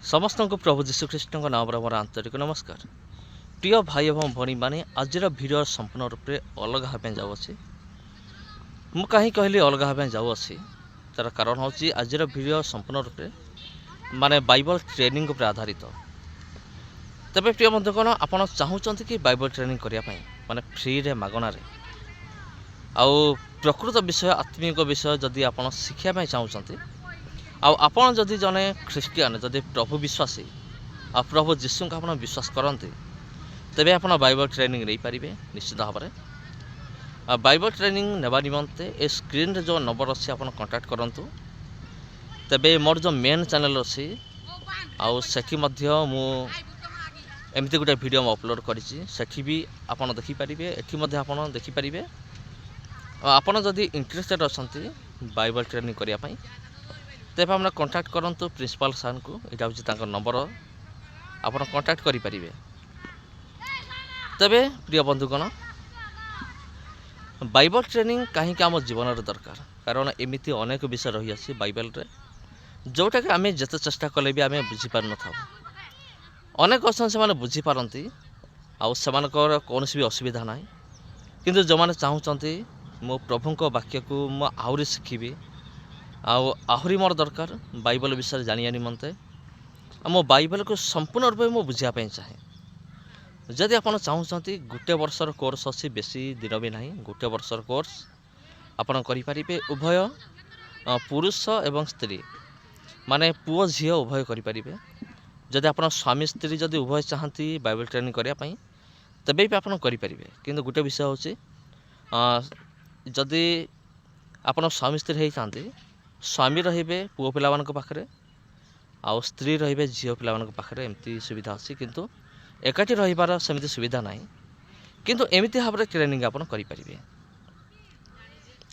समस्त को प्रभु जीशुख्रीष्ट नाम मोर आंतरिक नमस्कार। प्रिय भाई एवं भणी मैंने आज भिडियो संपूर्ण रूप से अलग भाव जाऊँगी। मु कहीं कहली अलग भाव जाऊँगी तार कारण हूँ आज भिडियो संपूर्ण रूप से माने बाइबल ट्रेनिंग पर आधारित। तेरे प्रिय बंधुगण आपड़ चाहूँगी कि बाइबल ट्रेनिंग करने माने फ्री रे मागणार आउ प्रकृत विषय आत्मिक विषय जदि आप शिक्षा चाहूँगी आपण जदि जने ख्रीस्टियन जदि प्रभु विश्वासी आ प्रभु जीशु को आप विश्वास करते तेरे आप बाइबल ट्रेनिंग नहीं पारे निश्चित भाव में। बाइबल ट्रेनिंग नेबा निमंते ए स्क्रीन रे जो नंबर अच्छी आप कांटेक्ट करूँ। तेरे मोर जो मेन चैनल अच्छी आठी मु एमती गोटे वीडियो अपलोड करी भी आप देखिपारे एटी आप देखिपारे। आपड़ जदि इंटरेस्टेड अच्छा बाइबल ट्रेनिंग करने तेज आप कांटेक्ट करूँ प्रिंसिपल सार को यहाँ हूँ नंबर आप कांटेक्ट करें। तेरे प्रिय बंधुगण बाइबल ट्रेनिंग कहीं आम जीवन दरकार कारण एमती अनेक विषय रही आसी बाइबल रे जोटा कि आम जिते चेष्टा कले भी आम बुझीपार न था। अनेक अच्छा से बुझीपारती आर कौन भी असुविधा ना किंतु जो मैंने चाहूँगी मो प्रभु वाक्य को मु आहरी शिखी आहरी मोर दरकार बाइबल विषय जानिया निमंते मो बाइबल को संपूर्ण रूप में बुझापी चाहे। जदि आप चाहूँगी गोटे वर्षर कोर्स अच्छी बेसी दिन भी ना गोटे वर्षर कोर्स आपड़ करें उभय पुरुष एवं स्त्री माने पुओ झी उभय करें। जदि आप स्वामी स्त्री जदि उभय चाहती बाइबल ट्रेनिंग करने तेबे भी आप करें किंतु गोटे विषय हूँ जदि आप स्वामी स्त्री होती स्वामी रे पुओ पिला पाखे आउ स्त्री रे झील पिला पाखे एमती सुविधा अच्छी किंतु एकाठी रहीबार सेमती सुविधा ना किंतु एमती भाव में ट्रेनिंग आप करें।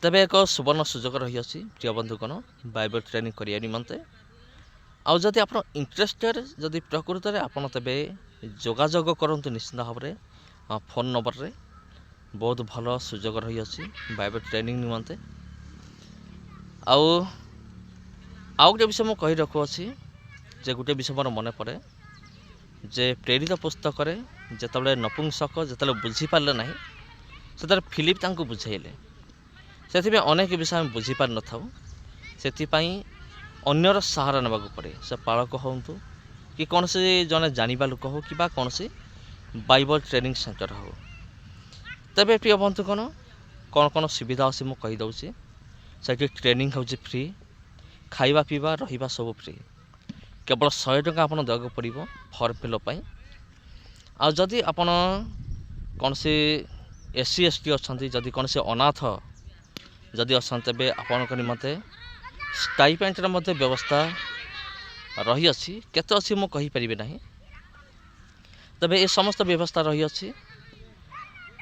तेरे एक सुवर्ण सुजोग रही अछि प्रिय बंधुगण बाइबल ट्रेनिंग करने निमंते आउ जदि आप इंटरेस्टेड जदि प्रकृत में आप तेबे जोगाजोग करूँ निश्चित भाव में फोन नंबर रे बहुत भल सुजोग रही अछि बाइबल ट्रेनिंग निमंते। आउ गोटे विषय मुझे कही रखुच्छी जे गोटे विषय मोर मन पड़े जे प्रेरित पुस्तक जिते नपुंसक जिते बुझीपारे ना से फिलिप तांको बुझेले से अनेक विषय आम बुझीपार न था से अन्यर सहारा नेबा पड़े से पालक हूँ कि कौन से जने जानिबा लोक हो कि कौन से बाइबल ट्रेनिंग सेंटर हो। तेरे प्रिय बंधुगण कौन कौन सुविधा अच्छी मुझे कहीदे से ट्रेनिंग हूँ फ्री खाइबा पीवा रहिबा सब फ्री केवल 100 टंका आप देवाक पड़ो फॉर्म फिलअप आ जदि आप कौन से एससी एसटी अच्छा जदि कौन से अनाथ जदि अच्छा तेज आपण निमंते स्टाइपेंट व्यवस्था रही अच्छी केते अच्छी मु कहि परिबे नाही तेबे ये समस्त व्यवस्था रही अच्छी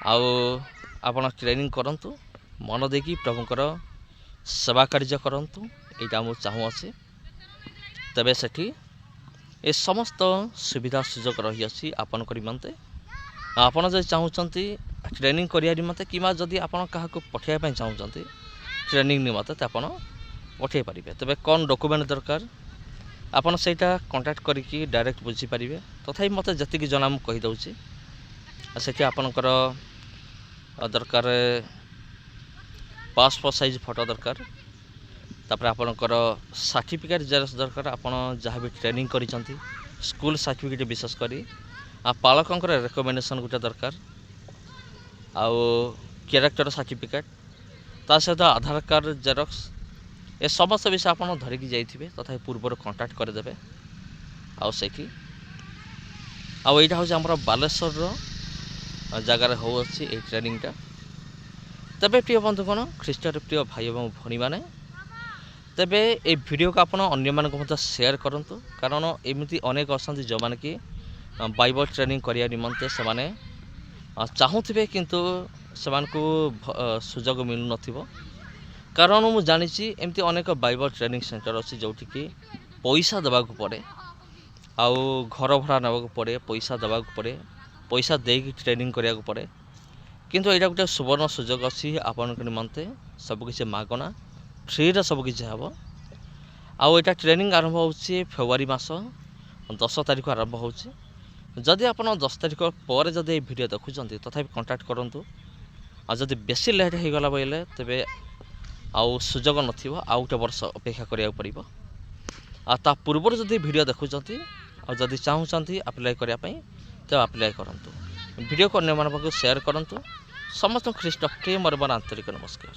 आपण ट्रेनिंग करंतु मन देकी प्रभुकर सेवा कार्य करंतु यहाँ मुझे चाहूँगी। तेबे सेठी ए समस्त सुविधा सुजोग रही अच्छी आपण निमंते आपण जब चाहूँगी ट्रेनिंग करिया निमंते कि जदि आप पठाइबा चाहूँगी ट्रेनिंग निमंते तो आप पठे पारे। तेबे कौन डॉक्यूमेंट दरकार आपन सेटा कांटेक्ट करिकी डायरेक्ट बुझी पारे तथापि मते जतिक जना मु कहि दउची सेठी आपनकर दरकार पासपोर्ट साइज फोटो दरकार तापर आपनकर सर्टिफिकेट जेरक्स दरकार आपन जहाँ भी ट्रेनिंग करिसंती स्कूल सर्टिफिकेट विशेष करी पालकंकर रिकमेंडेशन गोटे दरकार आउ कैरेक्टर सर्टिफिकेट ता सहित आधार कार्ड जेरक्स ए समस्त विषय आप धरिकी जाइए तथा पूर्व कांटेक्ट करदे आउ सेठी आउ यहाँ हूँ आम बालेश्वर जगार हो अच्छी ये ट्रेनिंगटा। तेबे प्रिय बंधुगण ख्रीष्ट प्रिय भाई एवं भणी मैंने तेबे ये वीडियो को आपण अन्य मानक शेयर करूँ कारण एमती अनेक अच्छा जो मैंने कि बाइबल ट्रेनिंग करने निमंते से माने चाहूथे किंतु से सुजोग मिलू न कारण मुझे जानी एमती अनेक बाइबल ट्रेनिंग सेंटर अच्छी जो पैसा देवाक पड़े आउ घर भड़ा नाक पड़े पैसा देवाक पड़े पैसा देकी ट्रेनिंग करा पड़े किंतु यहाँ गोटे सुवर्ण सुजोग अच्छी आपण निमंते सबकि मागना फ्री रे सबकि हम आउ यहाँ ट्रेनिंग आरंभ हो फेब्रुआरी मास 10 तारिख आरंभ होची। जदि आपण 10 तारिख पर जदि ये वीडियो देखुचंती तथापि कांटेक्ट करंतु। आ जदि बेसी लेट हो गला बोले तेबे आउ सुजोग नथिबो, आउ गोटे वर्ष अपेक्षा करिया पड़िबो। आ ता पूर्व जदि वीडियो देखुचंती आ जदि चाहूचंती अप्लाई करिया पई तो अप्लाई करंतु। वीडियो को अन्य मान पाखु शेयर करंतु। समस्त ख्रीष्ट प्रेम और आंतरिक नमस्कार।